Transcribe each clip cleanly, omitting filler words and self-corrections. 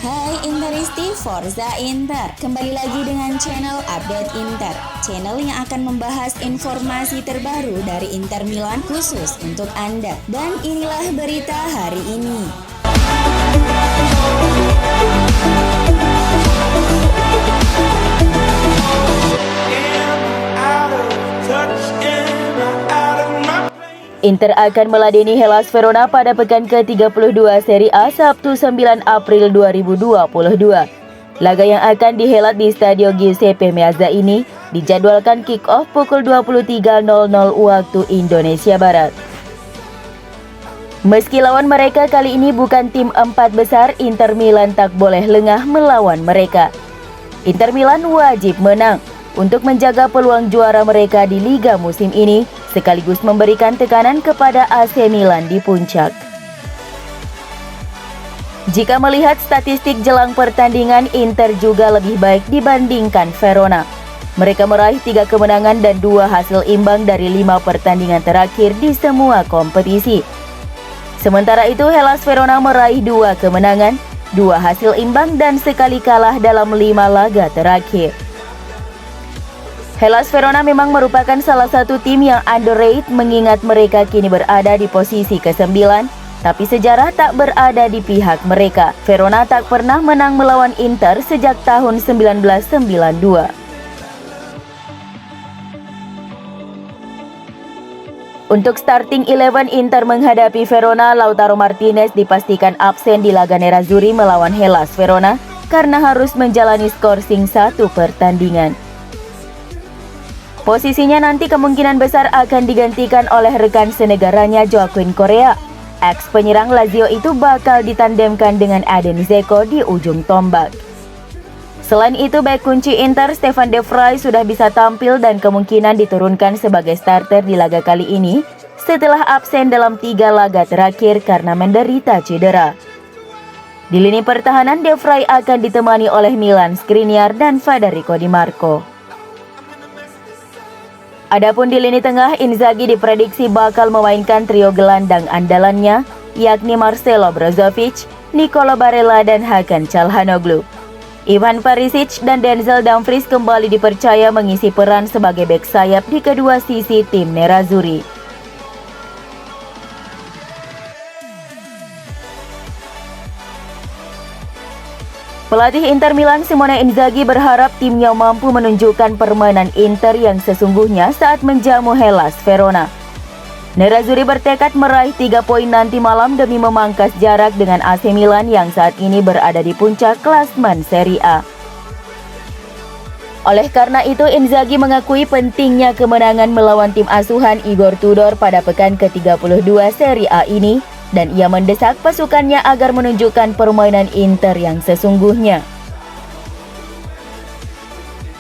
Hai Interisti Forza Inter, kembali lagi dengan channel Update Inter, channel yang akan membahas informasi terbaru dari Inter Milan khusus untuk Anda. Dan inilah berita hari ini. Inter akan meladeni Hellas Verona pada pekan ke-32 Serie A Sabtu 9 April 2022. Laga yang akan dihelat di Stadio Giuseppe Meazza ini dijadwalkan kick-off pukul 23.00 waktu Indonesia Barat. Meski lawan mereka kali ini bukan tim empat besar, Inter Milan tak boleh lengah melawan mereka. Inter Milan wajib menang untuk menjaga peluang juara mereka di Liga musim ini, sekaligus memberikan tekanan kepada AC Milan di puncak. Jika melihat statistik jelang pertandingan, Inter juga lebih baik dibandingkan Verona. Mereka meraih 3 kemenangan dan 2 hasil imbang dari 5 pertandingan terakhir di semua kompetisi. Sementara itu, Hellas Verona meraih 2 kemenangan, 2 hasil imbang dan sekali kalah dalam 5 laga terakhir. Hellas Verona memang merupakan salah satu tim yang underrated mengingat mereka kini berada di posisi ke-9, tapi sejarah tak berada di pihak mereka. Verona tak pernah menang melawan Inter sejak tahun 1992. Untuk starting 11 Inter menghadapi Verona, Lautaro Martinez dipastikan absen di laga Nerazzurri melawan Hellas Verona karena harus menjalani skorsing 1 pertandingan. Posisinya nanti kemungkinan besar akan digantikan oleh rekan senegaranya Joaquin Correa. Ex penyerang Lazio itu bakal ditandemkan dengan Edin Dzeko di ujung tombak. Selain itu, bek kunci Inter Stefan De Vrij sudah bisa tampil dan kemungkinan diturunkan sebagai starter di laga kali ini setelah absen dalam 3 laga terakhir karena menderita cedera. Di lini pertahanan, De Vrij akan ditemani oleh Milan Skriniar dan Federico Di Marco. Adapun di lini tengah, Inzaghi diprediksi bakal memainkan trio gelandang andalannya, yakni Marcelo Brozovic, Nicolo Barella, dan Hakan Calhanoglu. Ivan Perisic dan Denzel Dumfries kembali dipercaya mengisi peran sebagai bek sayap di kedua sisi tim Nerazzurri. Pelatih Inter Milan Simone Inzaghi berharap timnya mampu menunjukkan permainan Inter yang sesungguhnya saat menjamu Hellas Verona. Nerazzurri bertekad meraih 3 poin nanti malam demi memangkas jarak dengan AC Milan yang saat ini berada di puncak klasmen Serie A. Oleh karena itu, Inzaghi mengakui pentingnya kemenangan melawan tim asuhan Igor Tudor pada pekan ke-32 Serie A ini, dan ia mendesak pasukannya agar menunjukkan permainan Inter yang sesungguhnya.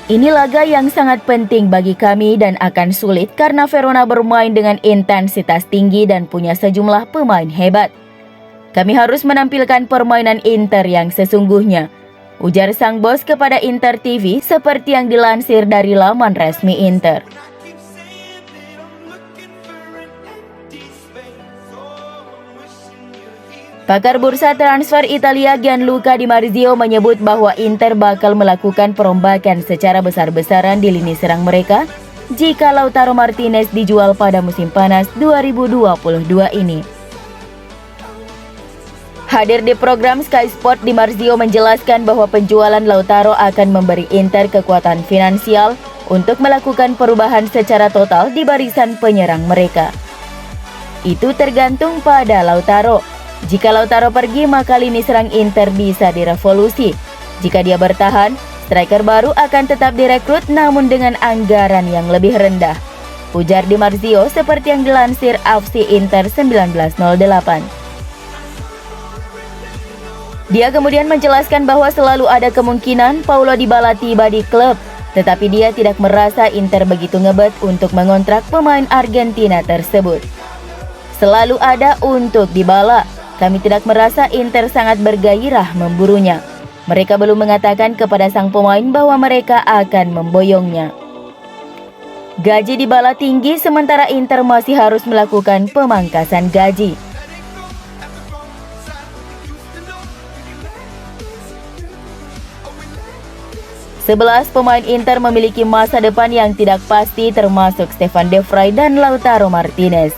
Ini laga yang sangat penting bagi kami dan akan sulit karena Verona bermain dengan intensitas tinggi dan punya sejumlah pemain hebat. Kami harus menampilkan permainan Inter yang sesungguhnya, ujar sang bos kepada Inter TV seperti yang dilansir dari laman resmi Inter. Pakar bursa transfer Italia Gianluca Di Marzio menyebut bahwa Inter bakal melakukan perombakan secara besar-besaran di lini serang mereka jika Lautaro Martinez dijual pada musim panas 2022 ini. Hadir di program Sky Sport, Di Marzio menjelaskan bahwa penjualan Lautaro akan memberi Inter kekuatan finansial untuk melakukan perubahan secara total di barisan penyerang mereka. Itu tergantung pada Lautaro. Jika Lautaro pergi, maka lini serang Inter bisa direvolusi. Jika dia bertahan, striker baru akan tetap direkrut namun dengan anggaran yang lebih rendah, ujar Di Marzio seperti yang dilansir AFC Inter 1908. Dia kemudian menjelaskan bahwa selalu ada kemungkinan Paulo Dybala tiba di klub, tetapi dia tidak merasa Inter begitu ngebet untuk mengontrak pemain Argentina tersebut. Selalu ada untuk Dybala. Kami tidak merasa Inter sangat bergairah memburunya. Mereka belum mengatakan kepada sang pemain bahwa mereka akan memboyongnya. Gaji Dybala tinggi sementara Inter masih harus melakukan pemangkasan gaji. 11 pemain Inter memiliki masa depan yang tidak pasti termasuk Stefan De Vrij dan Lautaro Martinez.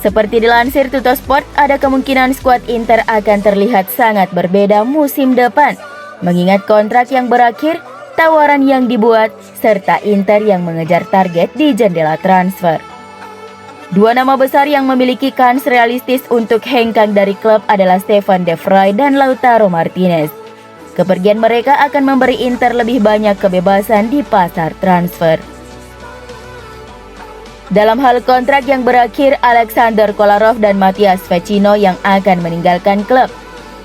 Seperti dilansir Tuttosport, ada kemungkinan skuad Inter akan terlihat sangat berbeda musim depan, mengingat kontrak yang berakhir, tawaran yang dibuat, serta Inter yang mengejar target di jendela transfer. Dua nama besar yang memiliki kans realistis untuk hengkang dari klub adalah Stefan De Vrij dan Lautaro Martinez. Kepergian mereka akan memberi Inter lebih banyak kebebasan di pasar transfer. Dalam hal kontrak yang berakhir, Alexander Kolarov dan Matias Vecino yang akan meninggalkan klub.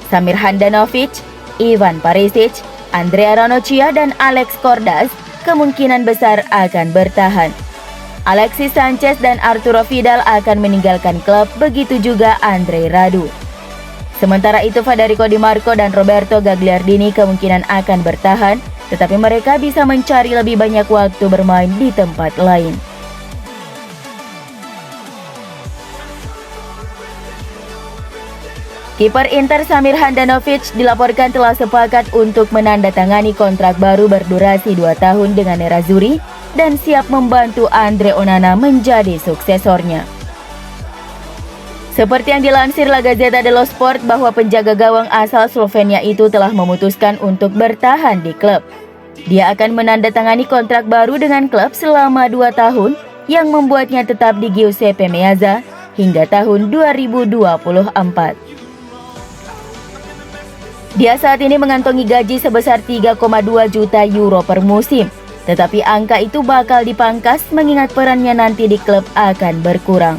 Samir Handanovic, Ivan Perisic, Andrea Ranocchia dan Alex Cordas kemungkinan besar akan bertahan. Alexis Sanchez dan Arturo Vidal akan meninggalkan klub, begitu juga Andre Radu. Sementara itu Federico Di Marco dan Roberto Gagliardini kemungkinan akan bertahan, tetapi mereka bisa mencari lebih banyak waktu bermain di tempat lain. Kiper Inter Samir Handanovic dilaporkan telah sepakat untuk menandatangani kontrak baru berdurasi 2 tahun dengan Nerazzurri dan siap membantu Andre Onana menjadi suksesornya. Seperti yang dilansir La Gazzetta dello Sport bahwa penjaga gawang asal Slovenia itu telah memutuskan untuk bertahan di klub. Dia akan menandatangani kontrak baru dengan klub selama 2 tahun yang membuatnya tetap di Giuseppe Meazza hingga tahun 2024. Dia saat ini mengantongi gaji sebesar 3,2 juta euro per musim, tetapi angka itu bakal dipangkas mengingat perannya nanti di klub akan berkurang.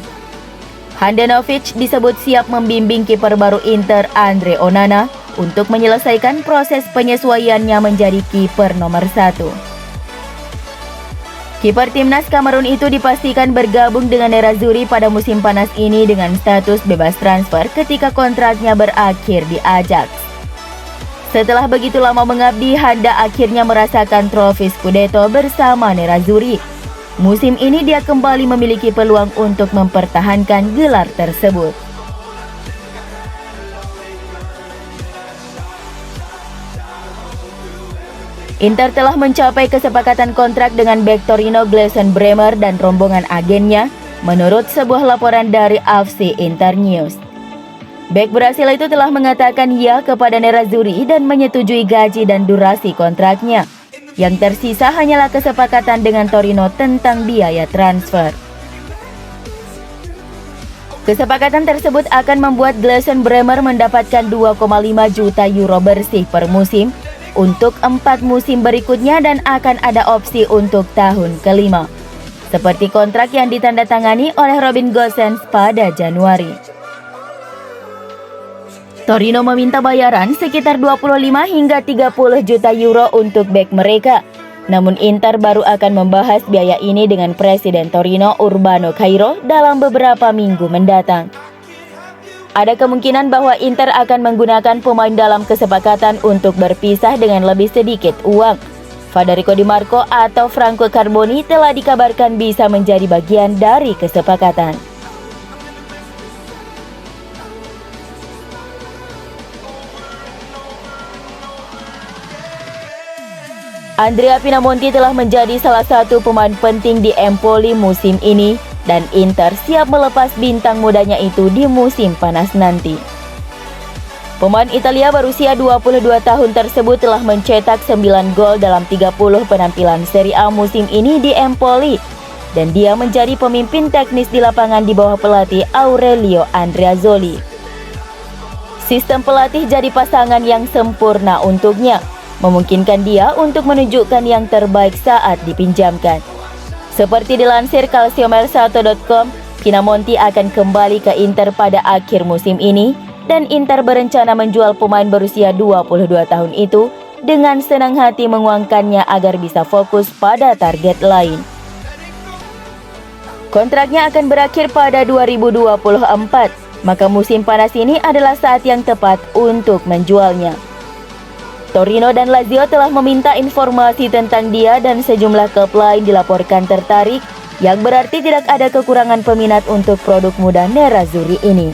Handanovic disebut siap membimbing kiper baru Inter Andre Onana untuk menyelesaikan proses penyesuaiannya menjadi kiper nomor 1. Kiper timnas Kamerun itu dipastikan bergabung dengan Nerazzurri pada musim panas ini dengan status bebas transfer ketika kontraknya berakhir di Ajax. Setelah begitu lama mengabdi, Handa akhirnya merasakan trofi Scudetto bersama Nerazzurri. Musim ini dia kembali memiliki peluang untuk mempertahankan gelar tersebut. Inter telah mencapai kesepakatan kontrak dengan bek Torino Gleison Bremer dan rombongan agennya, menurut sebuah laporan dari AFC Internews. Bek Brasil itu telah mengatakan ya kepada Nerazzurri dan menyetujui gaji dan durasi kontraknya. Yang tersisa hanyalah kesepakatan dengan Torino tentang biaya transfer. Kesepakatan tersebut akan membuat Gleison Bremer mendapatkan 2,5 juta euro bersih per musim untuk 4 musim berikutnya dan akan ada opsi untuk tahun kelima. Seperti kontrak yang ditandatangani oleh Robin Gosens pada Januari. Torino meminta bayaran sekitar 25 hingga 30 juta euro untuk bek mereka. Namun Inter baru akan membahas biaya ini dengan Presiden Torino Urbano Cairo dalam beberapa minggu mendatang. Ada kemungkinan bahwa Inter akan menggunakan pemain dalam kesepakatan untuk berpisah dengan lebih sedikit uang. Federico Di Marco atau Franco Carboni telah dikabarkan bisa menjadi bagian dari kesepakatan. Andrea Pinamonti telah menjadi salah satu pemain penting di Empoli musim ini dan Inter siap melepas bintang mudanya itu di musim panas nanti. Pemain Italia berusia 22 tahun tersebut telah mencetak 9 gol dalam 30 penampilan Serie A musim ini di Empoli dan dia menjadi pemimpin teknis di lapangan di bawah pelatih Aurelio Andreazzoli. Sistem pelatih jadi pasangan yang sempurna untuknya, memungkinkan dia untuk menunjukkan yang terbaik saat dipinjamkan. Seperti dilansir calciomercato.com, Pinamonti akan kembali ke Inter pada akhir musim ini dan Inter berencana menjual pemain berusia 22 tahun itu dengan senang hati menguangkannya agar bisa fokus pada target lain. Kontraknya akan berakhir pada 2024, maka musim panas ini adalah saat yang tepat untuk menjualnya. Torino dan Lazio telah meminta informasi tentang dia dan sejumlah klub lain dilaporkan tertarik, yang berarti tidak ada kekurangan peminat untuk produk muda Nerazzurri ini.